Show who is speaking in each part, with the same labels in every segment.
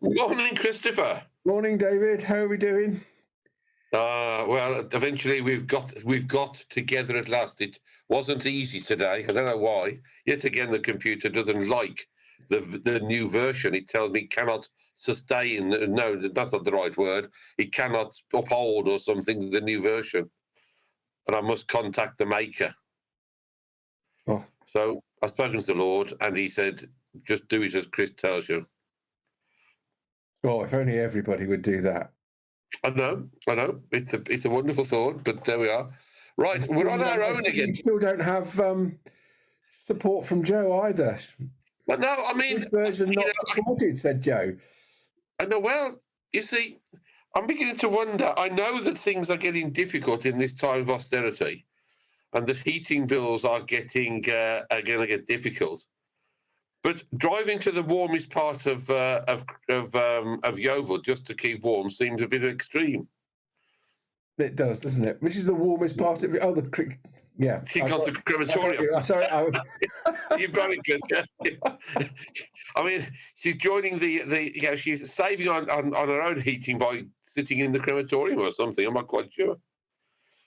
Speaker 1: Morning, Christopher.
Speaker 2: Morning, David. How are we doing?
Speaker 1: Well, eventually we've got together at last. It wasn't easy today. I don't know why. Yet again, the computer doesn't like the new version. It tells me cannot sustain. No, that's not the right word. It cannot uphold or something the new version, and I must contact the maker.
Speaker 2: Oh,
Speaker 1: So I've spoken to the Lord, and he said, "Just do it as Chris tells you."
Speaker 2: oh, if only everybody would do that.
Speaker 1: I know. It's a wonderful thought, but there we are. Right, we're on our own again.
Speaker 2: You still don't have support from Joe either.
Speaker 1: But no, I mean,
Speaker 2: This version not supported, said Joe.
Speaker 1: I know. Well, you see, I'm beginning to wonder. I know that things are getting difficult in this time of austerity, and that heating bills are going to get difficult. But driving to the warmest part of Yeovil just to keep warm seems a bit extreme.
Speaker 2: It does, doesn't it? Which is the warmest part of it? Oh, yeah.
Speaker 1: She got the crematorium.
Speaker 2: Sorry,
Speaker 1: you've got it, good. Yeah. I mean, she's joining she's saving on her own heating by sitting in the crematorium or something. I'm not quite sure.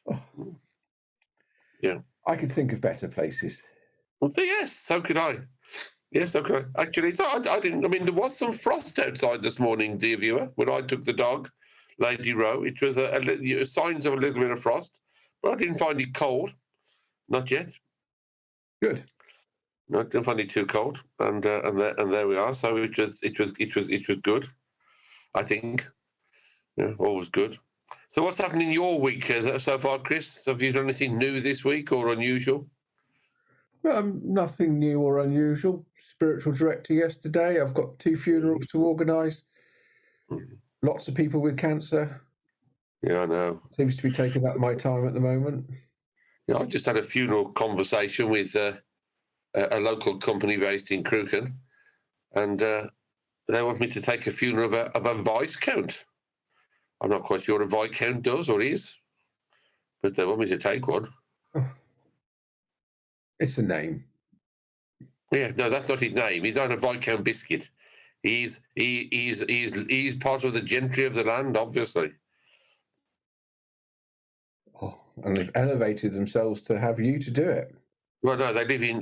Speaker 2: Oh.
Speaker 1: Yeah.
Speaker 2: I could think of better places.
Speaker 1: Well, yes, so could I. Yes, so could I. Actually, I didn't. I mean, there was some frost outside this morning, dear viewer, when I took the dog, Lady Rowe. It was signs of a little bit of frost, but I didn't find it cold. Not yet.
Speaker 2: Good.
Speaker 1: No, I didn't find it too cold, and there we are. So it was good. I think. Yeah, always good. So what's happening in your week so far, Chris? Have you done anything new this week or unusual?
Speaker 2: Nothing new or unusual. Spiritual director yesterday. I've got 2 funerals to organise. Lots of people with cancer.
Speaker 1: Yeah, I know.
Speaker 2: Seems to be taking up my time at the moment.
Speaker 1: Yeah, I just had a funeral conversation with a local company based in Crewken, and they want me to take a funeral of a viscount. I'm not quite sure what a viscount does or is, but they want me to take one.
Speaker 2: Oh. It's a name.
Speaker 1: Yeah, no, that's not his name. He's not a Viscount Biscuit. He's part of the gentry of the land, obviously.
Speaker 2: Oh, and they've elevated themselves to have you to do it.
Speaker 1: Well, no, they live in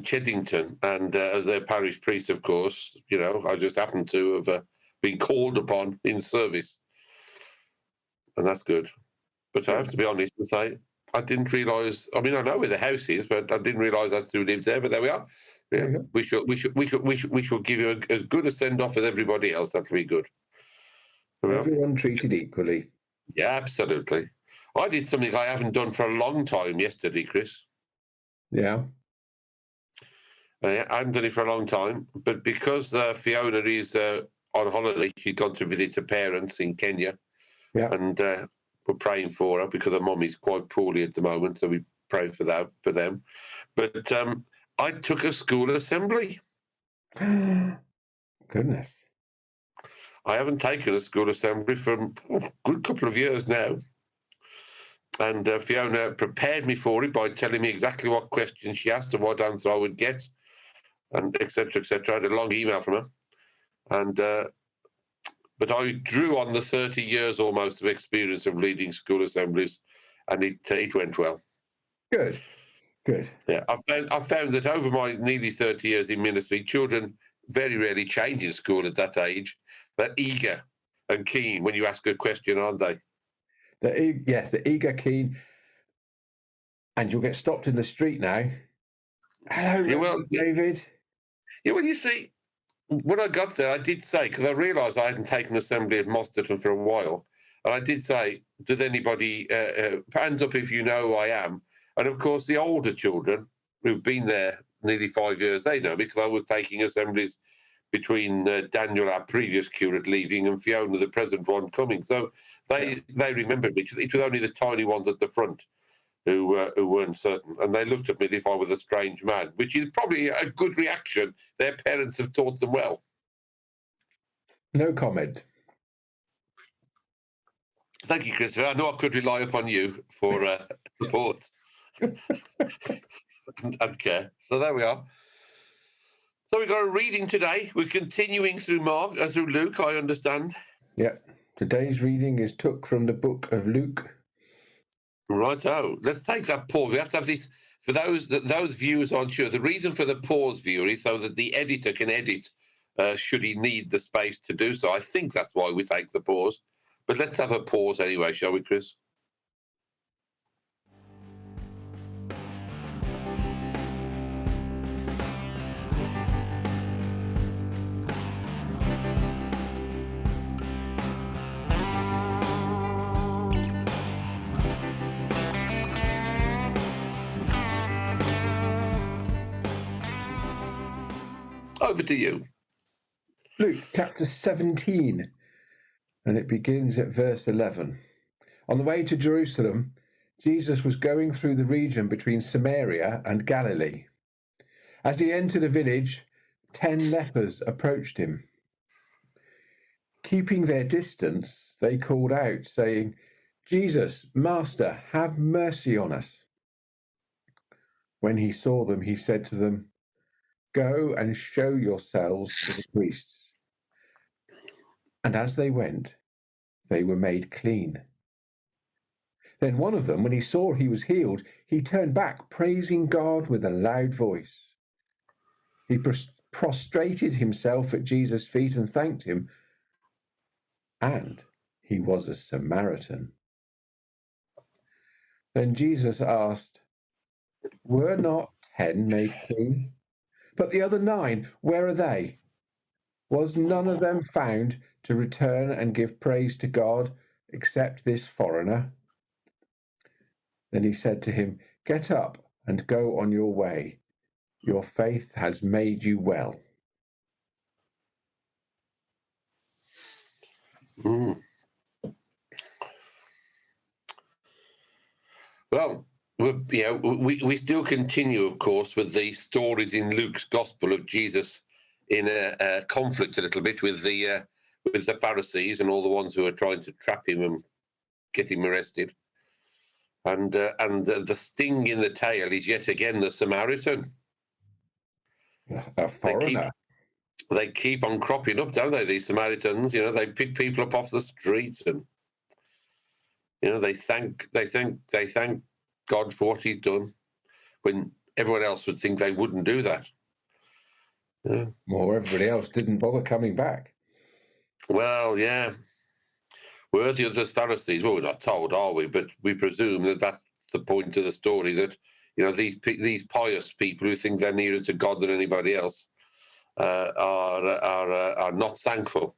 Speaker 1: Cheddington, and as their parish priest, of course, I just happen to have been called upon in service, and that's good. But I have to be honest and say I didn't realise. I mean, I know where the house is, but I didn't realise I still lived there. But there we are. Yeah, we shall give you as good a send off as everybody else. That'll be good.
Speaker 2: Everyone treated equally.
Speaker 1: Yeah, absolutely. I did something I haven't done for a long time yesterday, Chris.
Speaker 2: Yeah.
Speaker 1: I haven't done it for a long time, but because Fiona is on holiday, she's gone to visit her parents in Kenya.
Speaker 2: Yeah.
Speaker 1: And we're praying for her because her mum is quite poorly at the moment, so we pray for them. But I took a school assembly.
Speaker 2: Goodness.
Speaker 1: I haven't taken a school assembly for a good couple of years now. And Fiona prepared me for it by telling me exactly what questions she asked and what answer I would get, and et cetera, et cetera. I had a long email from her. And but I drew on the 30 years almost of experience of leading school assemblies, and it went well.
Speaker 2: Good.
Speaker 1: Yeah, I found that over my nearly 30 years in ministry, children very rarely change in school at that age. They're eager and keen when you ask a question, aren't they?
Speaker 2: They're eager, keen, and you'll get stopped in the street now. Hello, David.
Speaker 1: Yeah, well, you see, when I got there, I did say, because I realised I hadn't taken assembly at Mosterton for a while, and I did say, does anybody, hands up if you know who I am? And of course, the older children who've been there nearly 5 years, they know, because I was taking assemblies between Daniel, our previous curate, leaving, and Fiona, the present one, coming. So they remembered me. It was only the tiny ones at the front who weren't certain. And they looked at me as if I was a strange man, which is probably a good reaction. Their parents have taught them well.
Speaker 2: No comment.
Speaker 1: Thank you, Christopher. I know I could rely upon you for support and care. So there we are. So we've got a reading today. We're continuing through through Luke, I understand.
Speaker 2: Yeah. Today's reading is took from the book of Luke.
Speaker 1: Righto. Let's take that pause. We have to have this, for those viewers aren't sure, the reason for the pause, viewer, is so that the editor can edit should he need the space to do so. I think that's why we take the pause. But let's have a pause anyway, shall we, Chris? Over to you.
Speaker 2: Luke chapter 17, and it begins at verse 11. On the way to Jerusalem, Jesus was going through the region between Samaria and Galilee. As he entered a village, 10 lepers approached him. Keeping their distance, they called out, saying, "Jesus, Master, have mercy on us." When he saw them, he said to them, "Go and show yourselves to the priests." And as they went, they were made clean. Then one of them, when he saw he was healed, he turned back, praising God with a loud voice. He prostrated himself at Jesus' feet and thanked him. And he was a Samaritan. Then Jesus asked, "Were not 10 made clean? But the other 9, where are they? Was none of them found to return and give praise to God, except this foreigner?" Then he said to him, "Get up and go on your way. Your faith has made you well."
Speaker 1: Well, we still continue, of course, with the stories in Luke's Gospel of Jesus in a conflict a little bit with the Pharisees and all the ones who are trying to trap him and get him arrested. And the sting in the tail is yet again the Samaritan.
Speaker 2: A foreigner.
Speaker 1: They keep on cropping up, don't they? These Samaritans, they pick people up off the street, and they thank God for what He's done, when everyone else would think they wouldn't do that. Yeah.
Speaker 2: Or everybody else didn't bother coming back.
Speaker 1: Well, yeah. Worthy of the Pharisees. Well, we're not told, are we? But we presume that that's the point of the story, that these pious people who think they're nearer to God than anybody else are not thankful.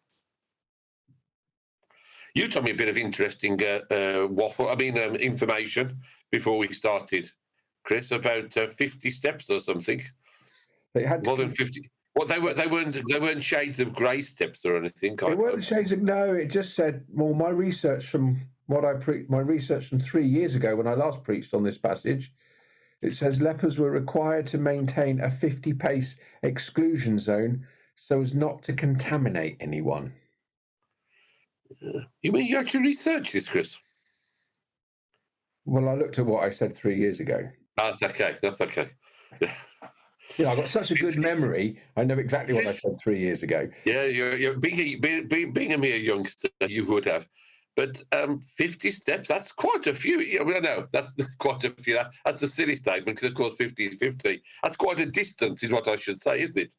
Speaker 1: You told me a bit of interesting information before we started, Chris, about 50 steps or something.
Speaker 2: They had
Speaker 1: more than 50. Well, they weren't shades of grey steps or anything.
Speaker 2: They weren't shades of, no. It just said, well, my research from 3 years ago when I last preached on this passage, it says lepers were required to maintain a 50-pace exclusion zone so as not to contaminate anyone.
Speaker 1: You mean you actually researched this, Chris?
Speaker 2: Well, I looked at what I said 3 years ago.
Speaker 1: That's okay.
Speaker 2: I've got such a good memory. I know exactly what I said 3 years ago.
Speaker 1: Yeah, you're being a mere youngster, you would have. But 50 steps, that's quite a few. No, that's quite a few. That's a silly statement because, of course, 50 is 50. That's quite a distance, is what I should say, isn't it?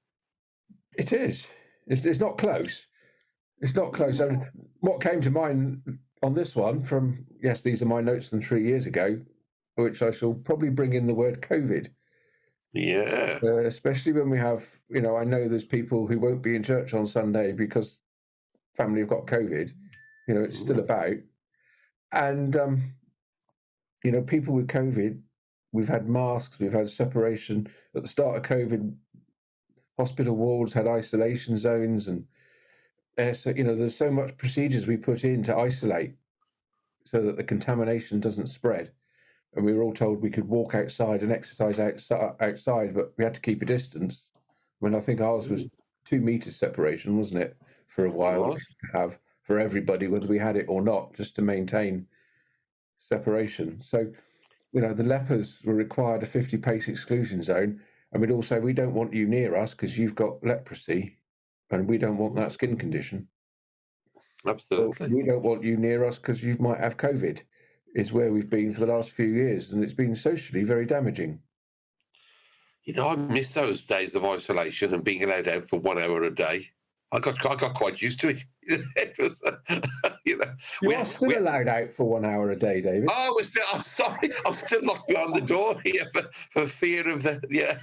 Speaker 2: It is. It's not close. It's not close. I mean, what came to mind on this one from, yes, these are my notes from 3 years ago, which I shall probably bring in the word COVID.
Speaker 1: Yeah.
Speaker 2: Especially when we have, I know there's people who won't be in church on Sunday because family have got COVID. It's still about. And, people with COVID, we've had masks, we've had separation. At the start of COVID, hospital wards had isolation zones, and there's so much procedures we put in to isolate so that the contamination doesn't spread. And we were all told we could walk outside and exercise outside, but we had to keep a distance. I think ours was 2 meters separation, wasn't it, for a while, to have for everybody, whether we had it or not, just to maintain separation. So, the lepers were required a 50-pace exclusion zone, And we'd all say, we don't want you near us because you've got leprosy and we don't want that skin condition.
Speaker 1: Absolutely.
Speaker 2: Or we don't want you near us because you might have COVID, is where we've been for the last few years. And it's been socially very damaging.
Speaker 1: You know, I miss those days of isolation and being allowed out for 1 hour a day. I got quite used to it. It was, you know,
Speaker 2: You are still allowed out for 1 hour a day, David.
Speaker 1: Oh, I'm sorry. I'm still locked behind the door here for fear of the. Yeah.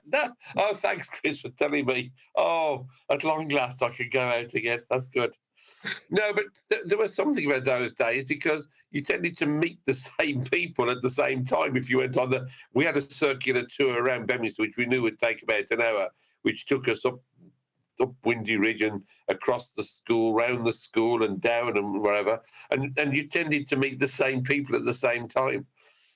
Speaker 1: No. Oh, thanks, Chris, for telling me. Oh, at long last, I can go out again. That's good. No, but there was something about those days because you tended to meet the same people at the same time. If you went on we had a circular tour around Beaminster, which we knew would take about an hour, which took us up Windy Ridge and across the school, round the school and down and wherever, and you tended to meet the same people at the same time.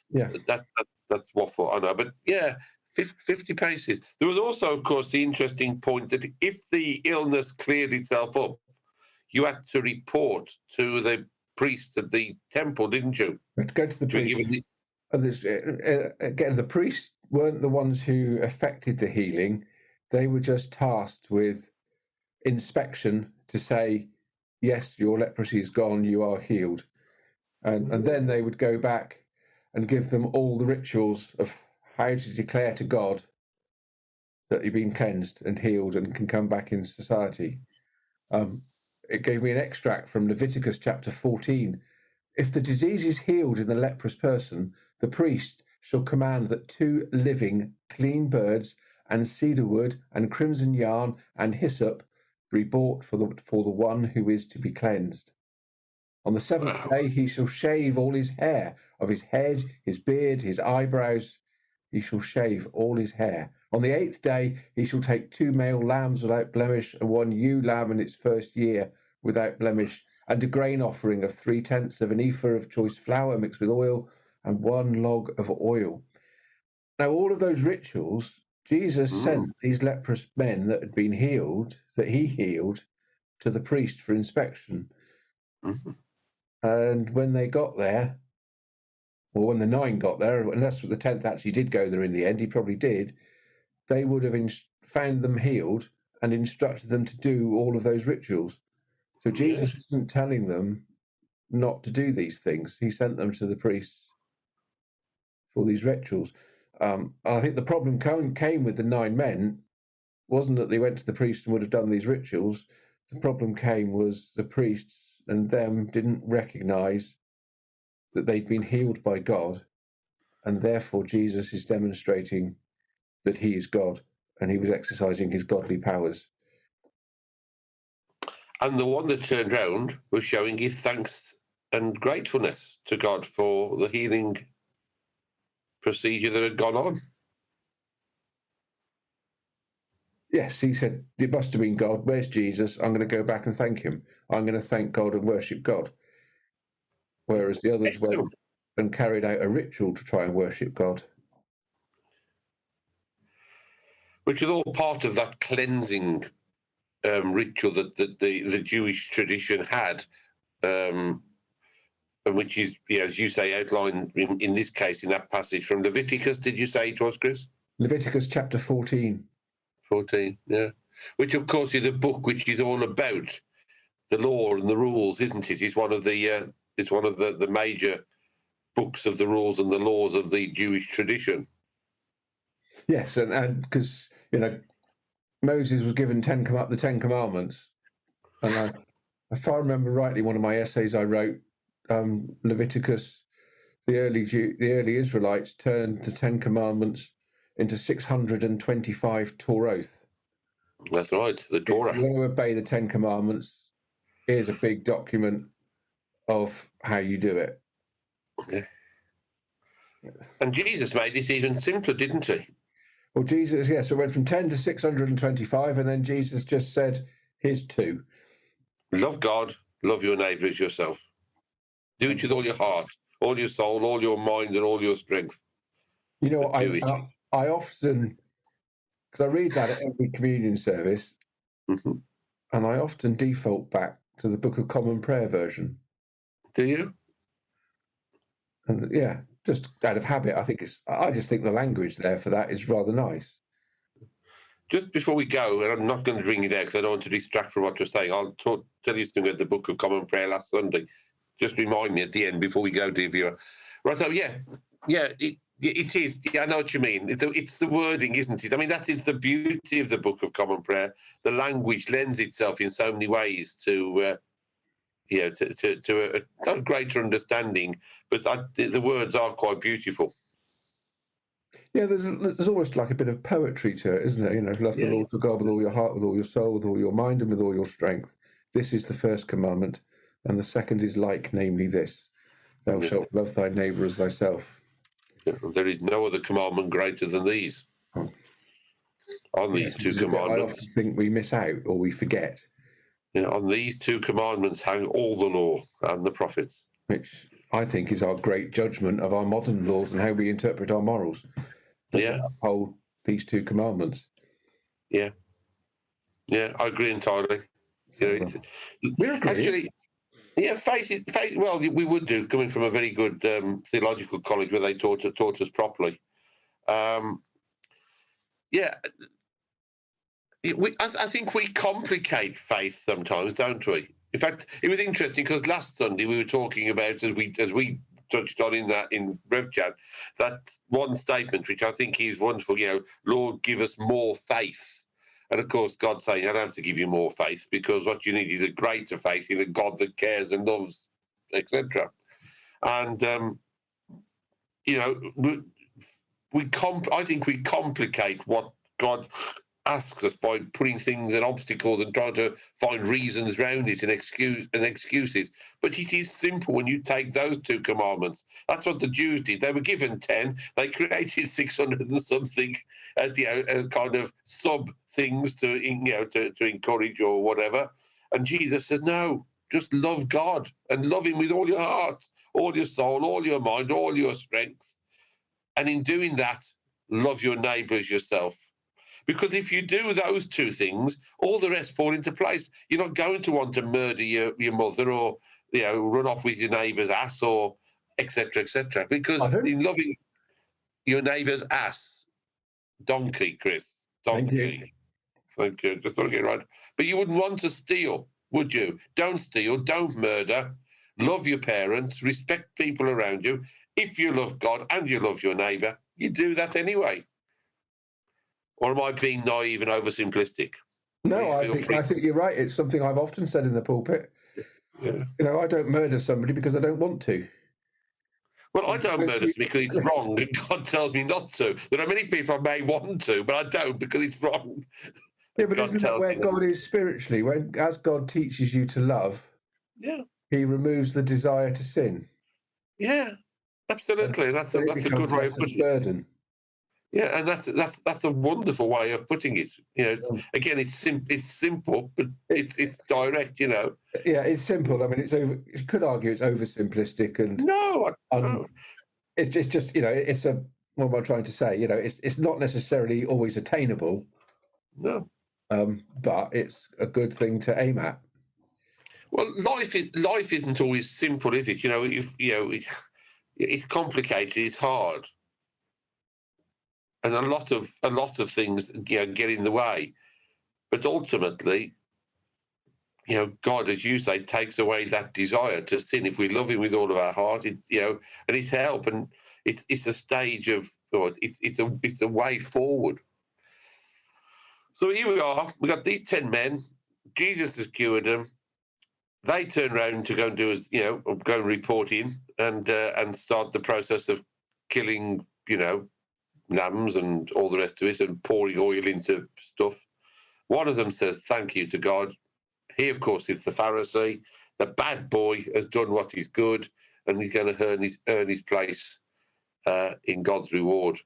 Speaker 2: Yeah,
Speaker 1: that's waffle, I know, but yeah, 50 paces. There was also, of course, the interesting point that if the illness cleared itself up, you had to report to the priest at the temple, didn't you?
Speaker 2: to go to the priest. Again, the priests weren't the ones who effected the healing. They were just tasked with inspection to say, yes, your leprosy is gone, you are healed. And then they would go back and give them all the rituals of how to declare to God that you've been cleansed and healed and can come back in society. It gave me an extract from Leviticus chapter 14. If the disease is healed in the leprous person, the priest shall command that 2 living, clean birds and cedar wood and crimson yarn and hyssop be bought for the one who is to be cleansed. On the 7th day he shall shave all his hair, of his head, his beard, his eyebrows. He shall shave all his hair. On the 8th day he shall take 2 male lambs without blemish, and 1 ewe lamb in its first year without blemish, and a grain offering of 3/10 of an ephah of choice flour mixed with oil, and 1 log of oil. Now, all of those rituals, Jesus sent these leprous men that had been healed, that he healed, to the priest for inspection.
Speaker 1: Mm-hmm.
Speaker 2: And when they got there, or when the 9 got there, and that's what the 10th actually did go there in the end, he probably did, they would have found them healed and instructed them to do all of those rituals. So Jesus isn't telling them not to do these things. He sent them to the priests for these rituals. And I think the problem came with the 9 men wasn't that they went to the priest and would have done these rituals. The problem came was the priests and them didn't recognize that they'd been healed by God, and therefore Jesus is demonstrating that he is God and he was exercising his godly powers.
Speaker 1: And the one that turned round was showing his thanks and gratefulness to God for the healing procedure that had gone on.
Speaker 2: Yes, he said, it must have been God. Where's Jesus? I'm going to go back and thank him. I'm going to thank God and worship God. Whereas the others went and carried out a ritual to try and worship God.
Speaker 1: Which is all part of that cleansing ritual that the Jewish tradition had, and which is, as you say, outlined in this case, in that passage from Leviticus. Did you say it was, Chris?
Speaker 2: Leviticus chapter 14.
Speaker 1: 14, yeah. Which, of course, is a book which is all about the law and the rules, isn't it? It's one of the major books of the rules and the laws of the Jewish tradition.
Speaker 2: Yes, and because Moses was given the 10 Commandments, and if I remember rightly, one of my essays I wrote, Leviticus, the early Israelites turned the 10 Commandments into 625 Toroth.
Speaker 1: That's right, the Torah.
Speaker 2: If you want to obey the 10 Commandments, here's a big document of how you do it.
Speaker 1: Yeah. And Jesus made it even simpler, didn't he?
Speaker 2: Well, Jesus, yes, it went from 10 to 625, and then Jesus just said, here's 2.
Speaker 1: Love God, love your neighbour as yourself. Do it with all your heart, all your soul, all your mind, and all your strength.
Speaker 2: You know, I often, because I read that at every communion service, and I often default back to the Book of Common Prayer version.
Speaker 1: Do you?
Speaker 2: And yeah, just out of habit, I just think the language there for that is rather nice.
Speaker 1: just before we go, and I'm not going to bring it out because I don't want to distract from what you're saying. I'll tell you something about the Book of Common Prayer last Sunday. Just remind me at the end before we go, dear viewer. Right, so yeah, it is. Yeah, I know what you mean. It's the wording, isn't it? I mean, that is the beauty of the Book of Common Prayer. The language lends itself in so many ways to, to a not greater understanding, but the words are quite beautiful.
Speaker 2: Yeah, there's almost like a bit of poetry to it, isn't it? You know, love the Lord your God with all your heart, with all your soul, with all your mind, and with all your strength. This is the first commandment, and the second is like, namely this: thou shalt love thy neighbour as thyself.
Speaker 1: There is no other commandment greater than these. On these two commandments,
Speaker 2: I often think we miss out or we forget.
Speaker 1: On these two commandments hang all the law and the prophets,
Speaker 2: which I think is our great judgment of our modern laws and how we interpret our morals. Uphold these two commandments.
Speaker 1: Yeah, I agree entirely.
Speaker 2: We agree.
Speaker 1: Actually, faith. Well, we would do, coming from a very good theological college where they taught us properly. I think we complicate faith sometimes, don't we? In fact, it was interesting because last Sunday we were talking about, as we touched on in Rev Chat, that one statement which I think is wonderful. Lord, give us more faith. And of course, God's saying, I don't have to give you more faith because what you need is a greater faith in a God that cares and loves, etc. And I think we complicate what God asks us by putting things and obstacles and trying to find reasons around it and excuses. But it is simple when you take those two commandments. That's what the Jews did. They were given 10. They created 600 and something, kind of sub things to encourage or whatever. And Jesus says, no, just love God and love Him with all your heart, all your soul, all your mind, all your strength. And in doing that, love your neighbour as yourself. Because if you do those two things, all the rest fall into place. You're not going to want to murder your mother or run off with your neighbour's ass or etc. Because in loving your neighbour's ass, donkey, Chris, donkey. Thank you. Just don't get it right. But you wouldn't want to steal, would you? Don't steal. Don't murder. Love your parents. Respect people around you. If you love God and you love your neighbour, you do that anyway. Or am I being naive and oversimplistic?
Speaker 2: No, I think you're right. It's something I've often said in the pulpit. Yeah. I don't murder somebody because I don't want to.
Speaker 1: Well, I don't murder because it's wrong and God tells me not to. There are many people I may want to, but I don't because it's wrong.
Speaker 2: Yeah, but isn't that where God is spiritually? As God teaches you to love, He removes the desire to sin.
Speaker 1: Yeah, absolutely. That's a good way of putting it.
Speaker 2: Burden.
Speaker 1: Yeah, and that's a wonderful way of putting it. Again, it's simple, but it's direct. Yeah,
Speaker 2: it's simple. I mean, you could argue it's oversimplistic, and
Speaker 1: no.
Speaker 2: It's just it's a. What am I trying to say? It's not necessarily always attainable.
Speaker 1: No.
Speaker 2: But it's a good thing to aim at.
Speaker 1: Well, life isn't always simple, is it? It's complicated. It's hard. And a lot of things get in the way, but ultimately, God, as you say, takes away that desire to sin. If we love Him with all of our heart, and it's help, and it's a stage of, it's a way forward. So here we are. We got these 10 men. Jesus has cured them. They turn around to go and go and report in and start the process of killing, lambs and all the rest of it and pouring oil into stuff. One of them says, thank you to God. He, of course, is the Pharisee. The bad boy has done what is good, and he's going to earn his place in God's reward.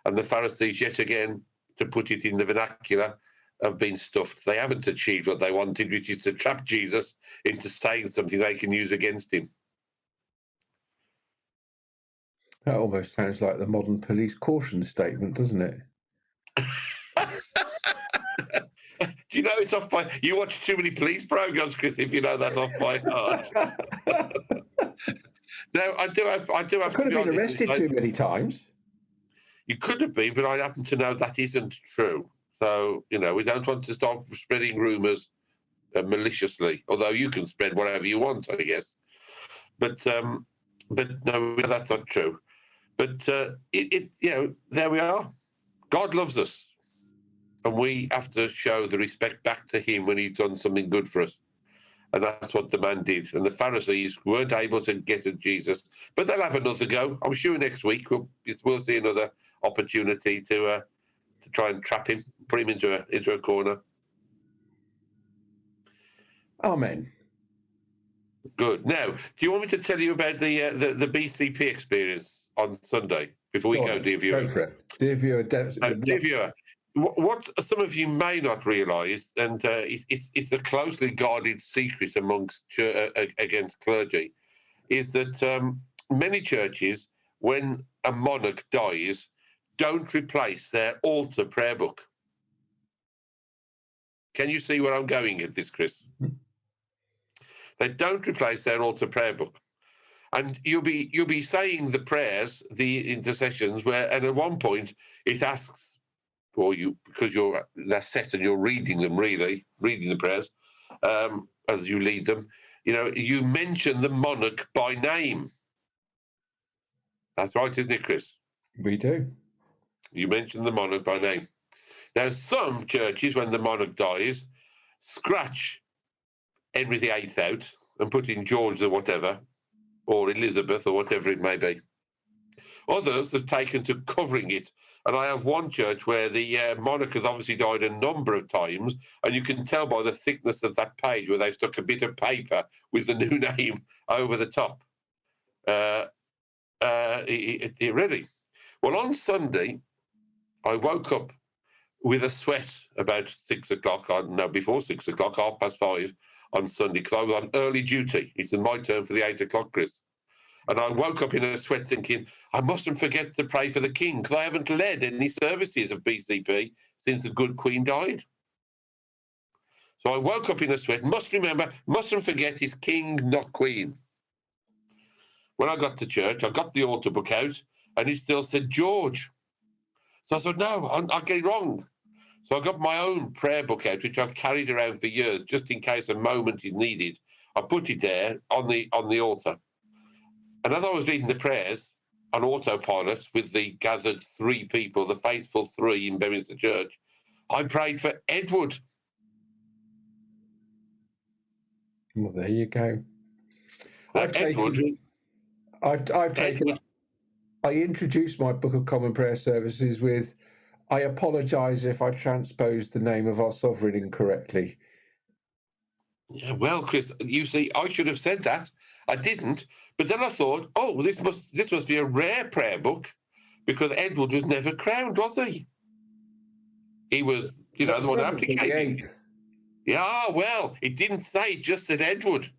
Speaker 1: And the Pharisees, yet again, to put it in the vernacular, have been stuffed. They haven't achieved what they wanted, which is to trap Jesus into saying something they can use against him.
Speaker 2: That almost sounds like the modern police caution statement, doesn't it?
Speaker 1: Do you know it's off by... You watch too many police programs, Chris, if you know that off by heart. No, I do have
Speaker 2: I could have been arrested too many times.
Speaker 1: You could have been, but I happen to know that isn't true. So, we don't want to start spreading rumours maliciously, although you can spread whatever you want, I guess. But no, that's not true. But there we are. God loves us, and we have to show the respect back to him when he's done something good for us. And that's what the man did. And the Pharisees weren't able to get at Jesus, but they'll have another go. I'm sure next week we'll see another opportunity to try and trap him, put him into a corner.
Speaker 2: Amen.
Speaker 1: Good. Now, do you want me to tell you about the BCP experience on Sunday before we go, dear viewer?
Speaker 2: Go for it. Dear viewer,
Speaker 1: dear viewer, what some of you may not realise, and it's a closely guarded secret amongst against clergy, is that many churches, when a monarch dies, don't replace their altar prayer book. Can you see where I'm going at this, Chris? Mm-hmm. They don't replace their altar prayer book. And you'll be saying the prayers, the intercessions, and at one point it asks for you, because they're set and you're reading them, reading the prayers as you lead them. You mention the monarch by name. That's right, isn't it, Chris?
Speaker 2: We do.
Speaker 1: You mention the monarch by name. Now, some churches, when the monarch dies, scratch Henry VIII out and put in George or whatever, or Elizabeth or whatever it may be. Others have taken to covering it. And I have one church where the monarch has obviously died a number of times, and you can tell by the thickness of that page where they've stuck a bit of paper with the new name over the top. Really. Well, on Sunday, I woke up with a sweat about 6 o'clock, before 6 o'clock, 5:30 on Sunday, because I was on early duty. It's my turn for the 8 o'clock, Chris. And I woke up in a sweat thinking, I mustn't forget to pray for the king, because I haven't led any services of BCP since the good Queen died. So I woke up in a sweat, mustn't forget his king, not queen. When I got to church, I got the altar book out, and it still said George. So I thought, no, I get it wrong. So I got my own prayer book out, which I've carried around for years, just in case a moment is needed. I put it there on the altar. And as I was reading the prayers on autopilot with the gathered 3 people, the faithful 3 in Beaminster Church, I prayed for Edward.
Speaker 2: Well, there you go. I introduced my Book of Common Prayer services with, I apologise if I transposed the name of our sovereign incorrectly.
Speaker 1: Yeah, well, Chris, you see, I should have said that. I didn't. But then I thought, this must be a rare prayer book, because Edward was never crowned, was he? He was, the one abdicated. Yeah, well, it didn't say, it just said Edward.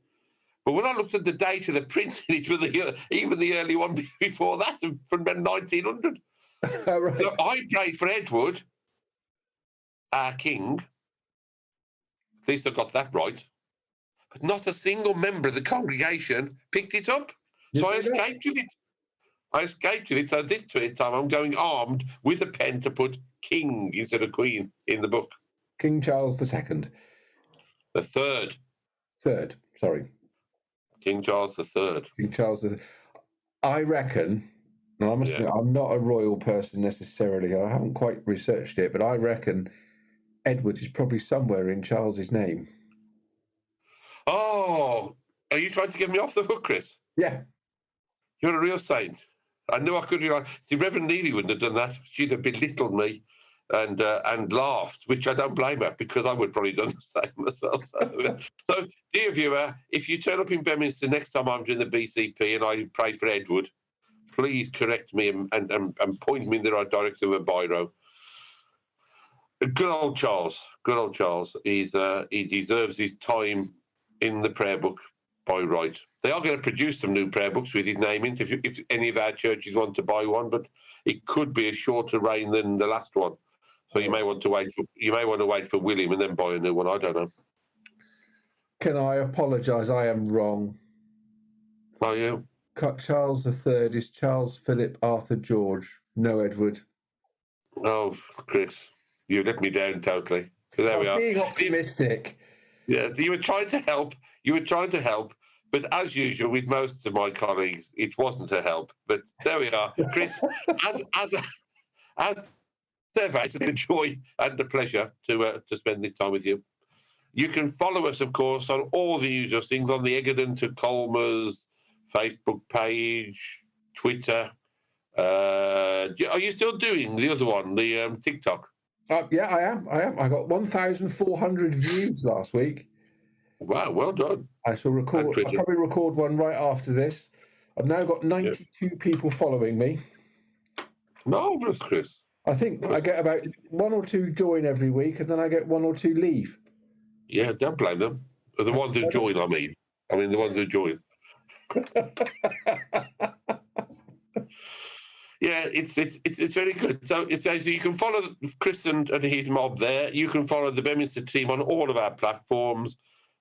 Speaker 1: But when I looked at the date of the printing, it was even the early one before that, from about 1900. Right. So I prayed for Edward, our king. At least I got that right. But not a single member of the congregation picked it up. So I escaped with it. So this time I'm going armed with a pen to put king instead of queen in the book.
Speaker 2: King Charles II.
Speaker 1: The third.
Speaker 2: Third, sorry.
Speaker 1: King Charles III.
Speaker 2: King Charles III. I reckon, and I must admit, I'm not a royal person necessarily. I haven't quite researched it, but I reckon Edward is probably somewhere in Charles's name.
Speaker 1: Oh, are you trying to get me off the hook, Chris?
Speaker 2: Yeah.
Speaker 1: You're a real saint. I knew I couldn't. See, Reverend Neely wouldn't have done that. She'd have belittled me and laughed, which I don't blame her, because I would probably done the same myself. So, dear viewer, if you turn up in Beaminster next time I'm doing the BCP and I pray for Edward, please correct me and point me in the right direction with a biro. Good old Charles. He deserves his time in the prayer book by right. They are going to produce some new prayer books with his name in, if any of our churches want to buy one, but it could be a shorter reign than the last one. So you may want to wait for William and then buy a new one. I don't know.
Speaker 2: Can I apologise? I am wrong.
Speaker 1: Are you?
Speaker 2: Charles III is Charles Philip Arthur George. No, Edward.
Speaker 1: Oh, Chris. You let me down totally. But there we are.
Speaker 2: Being optimistic.
Speaker 1: Yes, you were trying to help. You were trying to help. But as usual, with most of my colleagues, it wasn't a help. But there we are. Chris, as ever, it's a joy and a pleasure to spend this time with you. You can follow us, of course, on all the usual things, on the Egerton to Colmers Facebook page, Twitter. Are you still doing the other one, the TikTok?
Speaker 2: Yeah, I am. I got 1,400 views last week.
Speaker 1: Wow, well done.
Speaker 2: I'll probably record one right after this. I've now got 92 people following me.
Speaker 1: Marvellous, Chris.
Speaker 2: I think I get about 1 or 2 join every week, and then I get 1 or 2 leave.
Speaker 1: Yeah, don't blame them. The ones who join, I mean the ones who join. Yeah, it's very good. So you can follow Chris and his mob there. You can follow the Beaminster Team on all of our platforms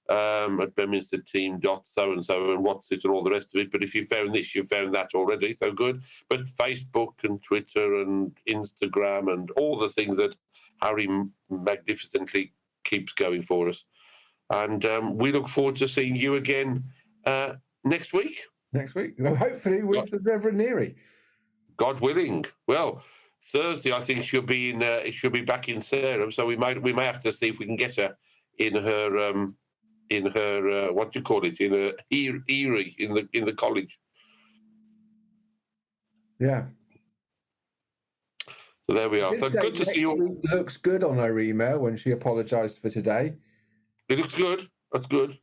Speaker 1: at Beaminster Team so and what's it and all the rest of it. But if you found this, you found that already. So good. But Facebook and Twitter and Instagram and all the things that Harry magnificently keeps going for us. And we look forward to seeing you again next week.
Speaker 2: Next week, hopefully with the Reverend Neary.
Speaker 1: God willing. Well, Thursday I think she'll be back in Sarah, so we may have to see if we can get her in her what do you call it, in her eyrie in the college.
Speaker 2: Yeah.
Speaker 1: So there we are. So good to see you.
Speaker 2: It looks good on her email when she apologised for today.
Speaker 1: It looks good. That's good.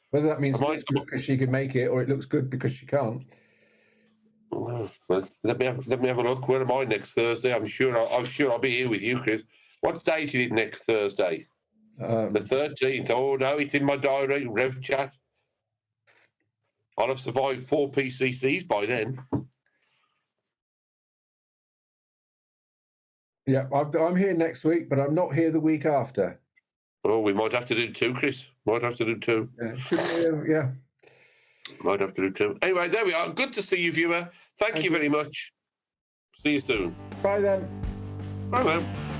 Speaker 2: Whether that means because she can make it or it looks good because she can't.
Speaker 1: Well, let me have a look. Where am I next Thursday? I'm sure I'll be here with you, Chris. What date is it next Thursday? The 13th. Oh no, it's in my diary. Rev chat. I'll have survived 4 PCCs by then.
Speaker 2: Yeah, I'm here next week, but I'm not here the week after.
Speaker 1: Oh, we might have to do 2, Chris. Might have to do 2.
Speaker 2: Yeah.
Speaker 1: Might have to do 2. Anyway, there we are. Good to see you, viewer. Thank you very much. See you soon.
Speaker 2: Bye then.
Speaker 1: Bye then.